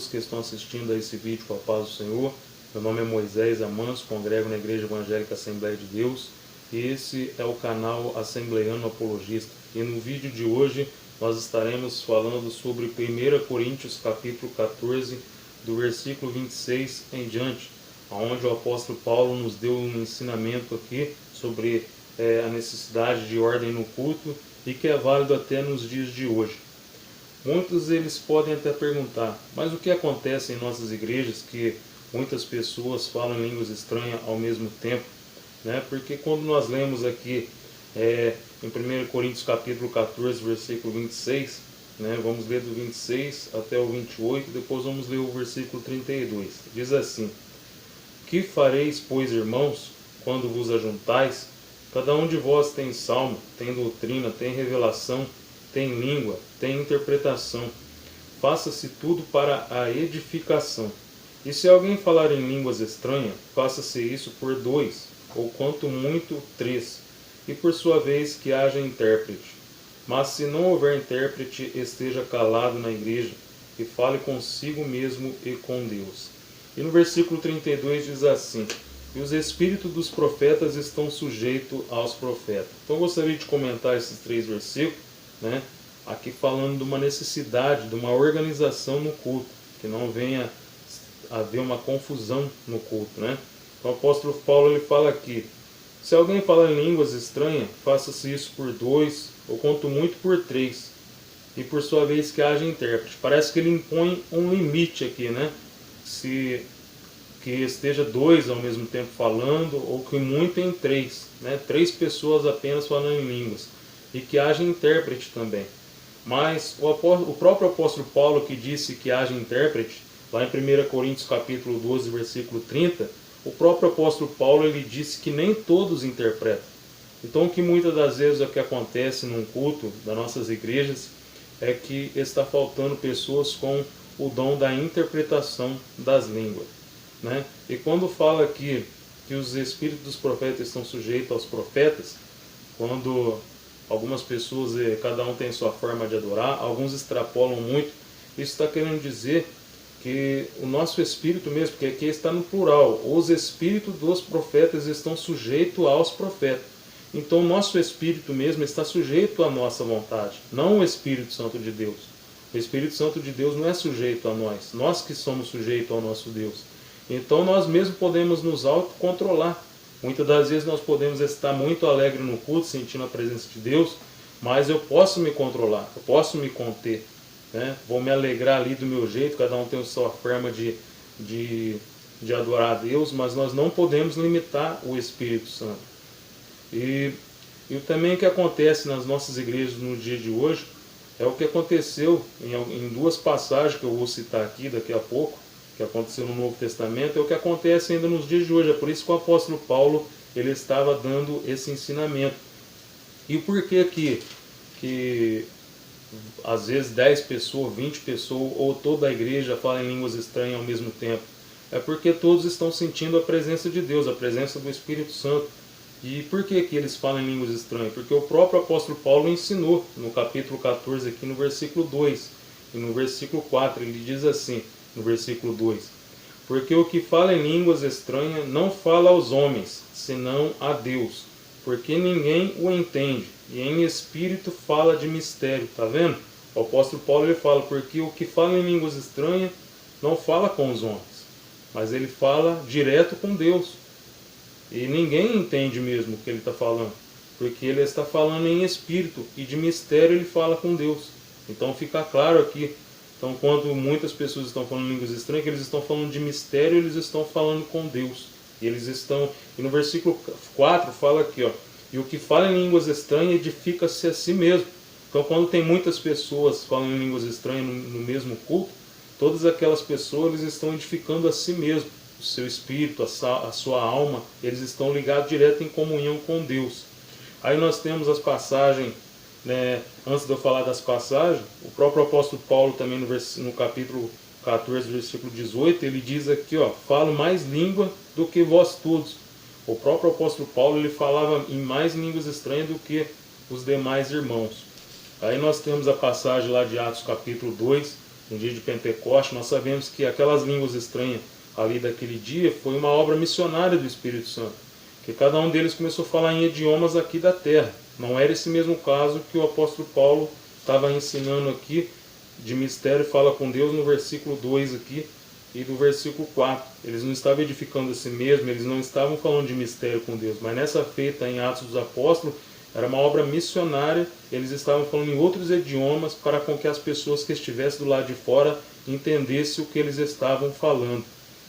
todos que estão assistindo a esse vídeo com a paz do Senhor. Meu nome é Moisés Amanso, congrego na Igreja Evangélica Assembleia de Deus e esse é o canal Assembleiano Apologista. E no vídeo de hoje nós estaremos falando sobre 1 Coríntios capítulo 14, do versículo 26 em diante, onde o apóstolo Paulo nos deu um ensinamento aqui sobre a necessidade de ordem no culto e que é válido até nos dias de hoje. Muitos eles podem até perguntar, mas o que acontece em nossas igrejas que muitas pessoas falam línguas estranhas ao mesmo tempo? Porque quando nós lemos aqui em 1 Coríntios capítulo 14, versículo 26, vamos ler do 26 até o 28, depois vamos ler o versículo 32. Diz assim: Que fareis, pois, irmãos, quando vos ajuntais? Cada um de vós tem salmo, tem doutrina, tem revelação, tem língua, tem interpretação. Faça-se tudo para a edificação. E se alguém falar em línguas estranhas, faça-se isso por 2, ou quanto muito 3, e por sua vez que haja intérprete. Mas se não houver intérprete, esteja calado na igreja, e fale consigo mesmo e com Deus. E no versículo 32 diz assim: E os espíritos dos profetas estão sujeitos aos profetas. Então eu gostaria de comentar esses 3 versículos, aqui falando de uma necessidade, de uma organização no culto, que não venha haver uma confusão no culto. Então o apóstolo Paulo ele fala aqui: se alguém fala em línguas estranhas, faça-se isso por 2, ou quanto muito por 3, e por sua vez que haja intérprete. Parece que ele impõe um limite aqui, se que esteja 2 ao mesmo tempo falando, ou que muito em 3, 3 pessoas apenas falando em línguas, e que haja intérprete também. Mas o próprio apóstolo Paulo, que disse que haja intérprete, lá em 1 Coríntios capítulo 12, versículo 30, o próprio apóstolo Paulo ele disse que nem todos interpretam. Então o que muitas das vezes é que acontece num culto das nossas igrejas é que está faltando pessoas com o dom da interpretação das línguas. E quando fala aqui que os espíritos dos profetas estão sujeitos aos profetas, quando algumas pessoas, cada um tem sua forma de adorar, alguns extrapolam muito, isso está querendo dizer que o nosso espírito mesmo, porque aqui está no plural, os espíritos dos profetas estão sujeitos aos profetas. Então o nosso espírito mesmo está sujeito à nossa vontade, não o Espírito Santo de Deus. O Espírito Santo de Deus não é sujeito a nós que somos sujeitos ao nosso Deus. Então nós mesmos podemos nos autocontrolar. Muitas das vezes nós podemos estar muito alegres no culto, sentindo a presença de Deus, mas eu posso me controlar, eu posso me conter. Vou me alegrar ali do meu jeito, cada um tem a sua forma de adorar a Deus, mas nós não podemos limitar o Espírito Santo. E também o que acontece nas nossas igrejas no dia de hoje é o que aconteceu em 2 passagens que eu vou citar aqui daqui a pouco, que aconteceu no Novo Testamento, é o que acontece ainda nos dias de hoje. É por isso que o apóstolo Paulo ele estava dando esse ensinamento. E por que que às vezes 10 pessoas, 20 pessoas ou toda a igreja fala em línguas estranhas ao mesmo tempo? É porque todos estão sentindo a presença de Deus, a presença do Espírito Santo. E por que eles falam em línguas estranhas? Porque o próprio apóstolo Paulo ensinou no capítulo 14, aqui no versículo 2 e no versículo 4, ele diz assim, no versículo 2: Porque o que fala em línguas estranhas não fala aos homens, senão a Deus, porque ninguém o entende, e em espírito fala de mistério. Está vendo? O apóstolo Paulo ele fala, porque o que fala em línguas estranhas não fala com os homens, mas ele fala direto com Deus. E ninguém entende mesmo o que ele está falando, porque ele está falando em espírito, e de mistério ele fala com Deus. Então fica claro aqui. Então, quando muitas pessoas estão falando línguas estranhas, que eles estão falando de mistério, eles estão falando com Deus. E no versículo 4 fala aqui, e o que fala em línguas estranhas edifica-se a si mesmo. Então, quando tem muitas pessoas falando em línguas estranhas no mesmo culto, todas aquelas pessoas eles estão edificando a si mesmo. O seu espírito, a sua alma, eles estão ligados direto em comunhão com Deus. Aí nós temos as passagens. Antes de eu falar das passagens, o próprio apóstolo Paulo também no capítulo 14, versículo 18, ele diz aqui, falo mais língua do que vós todos. O próprio apóstolo Paulo ele falava em mais línguas estranhas do que os demais irmãos. Aí nós temos a passagem lá de Atos capítulo 2, no dia de Pentecoste, nós sabemos que aquelas línguas estranhas ali daquele dia foi uma obra missionária do Espírito Santo, que cada um deles começou a falar em idiomas aqui da terra. Não era esse mesmo caso que o apóstolo Paulo estava ensinando aqui, de mistério fala com Deus, no versículo 2 aqui e do versículo 4. Eles não estavam edificando a si mesmos, eles não estavam falando de mistério com Deus, mas nessa feita em Atos dos Apóstolos, era uma obra missionária, eles estavam falando em outros idiomas para com que as pessoas que estivessem do lado de fora entendessem o que eles estavam falando,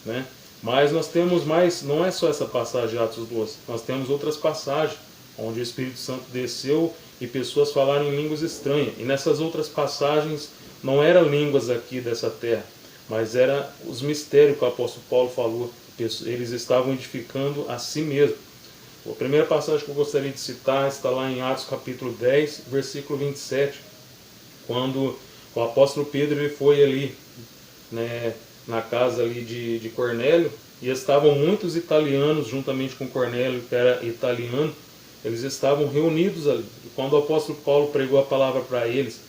né? Mas nós temos mais, não é só essa passagem de Atos 12, nós temos outras passagens onde o Espírito Santo desceu e pessoas falaram em línguas estranhas. E nessas outras passagens não eram línguas aqui dessa terra, mas eram os mistérios que o apóstolo Paulo falou. Eles estavam edificando a si mesmo. A primeira passagem que eu gostaria de citar está lá em Atos capítulo 10, versículo 27, quando o apóstolo Pedro ele foi ali, né, na casa ali de Cornélio, e estavam muitos italianos juntamente com Cornélio, que era italiano, eles estavam reunidos ali. E quando o apóstolo Paulo pregou a palavra para eles,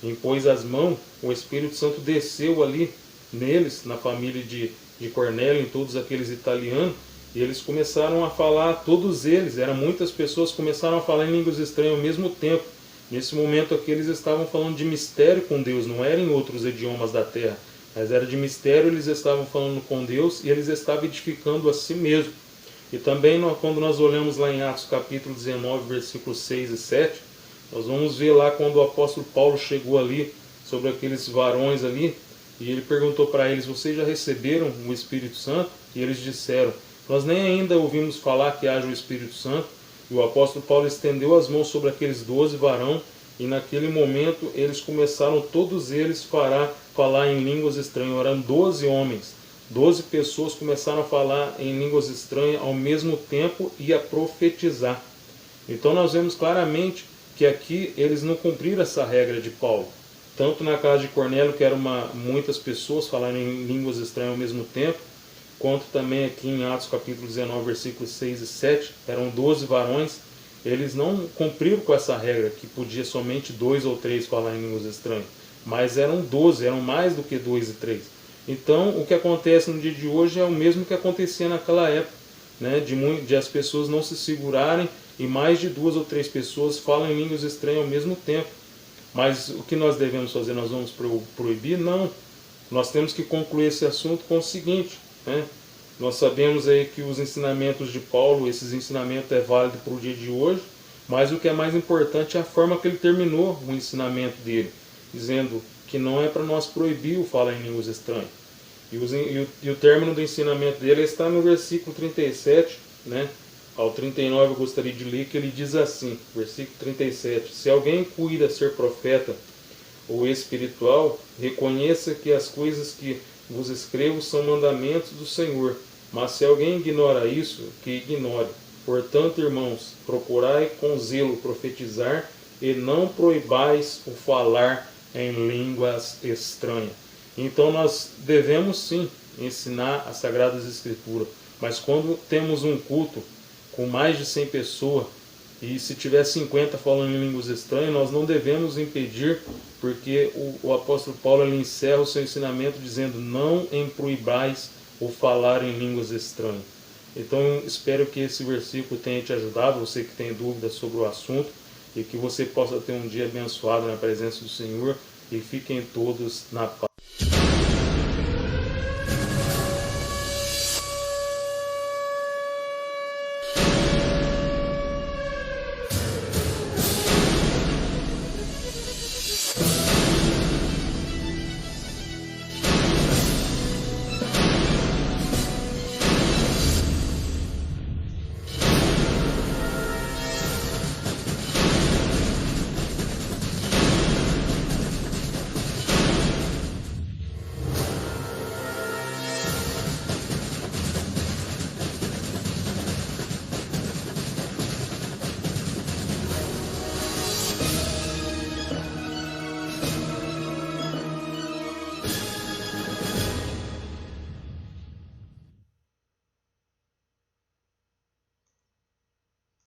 impôs as mãos, o Espírito Santo desceu ali neles, na família de Cornélio, em todos aqueles italianos, e eles começaram a falar, todos eles, eram muitas pessoas, começaram a falar em línguas estranhas ao mesmo tempo. Nesse momento aqui eles estavam falando de mistério com Deus, não era em outros idiomas da terra, mas era de mistério, eles estavam falando com Deus e eles estavam edificando a si mesmo. E também quando nós olhamos lá em Atos capítulo 19, versículos 6 e 7, nós vamos ver lá quando o apóstolo Paulo chegou ali, sobre aqueles varões ali, e ele perguntou para eles, vocês já receberam o Espírito Santo? E eles disseram, nós nem ainda ouvimos falar que haja o Espírito Santo. E o apóstolo Paulo estendeu as mãos sobre aqueles 12 varões, e naquele momento eles começaram, todos eles, falar em línguas estranhas. Eram 12 homens, 12 pessoas começaram a falar em línguas estranhas ao mesmo tempo e a profetizar. Então nós vemos claramente que aqui eles não cumpriram essa regra de Paulo. Tanto na casa de Cornélio, que eram muitas pessoas falando em línguas estranhas ao mesmo tempo, quanto também aqui em Atos capítulo 19, versículos 6 e 7, eram 12 varões, eles não cumpriram com essa regra, que podia somente 2 ou 3 falar em línguas estranhas, mas eram 12, eram mais do que 2 e 3. Então, o que acontece no dia de hoje é o mesmo que acontecia naquela época, né, de as pessoas não se segurarem e mais de 2 ou 3 pessoas falam em línguas estranhas ao mesmo tempo. Mas o que nós devemos fazer? Nós vamos proibir? Não. Nós temos que concluir esse assunto com o seguinte, né? Nós sabemos aí que os ensinamentos de Paulo, esses ensinamentos é válido para o dia de hoje, mas o que é mais importante é a forma que ele terminou o ensinamento dele, dizendo que não é para nós proibir o falar em línguas estranhas. E o término do ensinamento dele está no versículo 37, né? Ao 39 eu gostaria de ler, que ele diz assim, versículo 37, se alguém cuida ser profeta ou espiritual, reconheça que as coisas que vos escrevo são mandamentos do Senhor, mas se alguém ignora isso, que ignore. Portanto, irmãos, procurai com zelo profetizar e não proibais o falar em línguas estranhas. Então nós devemos sim ensinar as Sagradas Escrituras, mas quando temos um culto com mais de 100 pessoas, e se tiver 50 falando em línguas estranhas, nós não devemos impedir, porque o apóstolo Paulo ele encerra o seu ensinamento dizendo, não proibais o falar em línguas estranhas. Então espero que esse versículo tenha te ajudado, você que tem dúvidas sobre o assunto, e que você possa ter um dia abençoado na presença do Senhor, e fiquem todos na paz.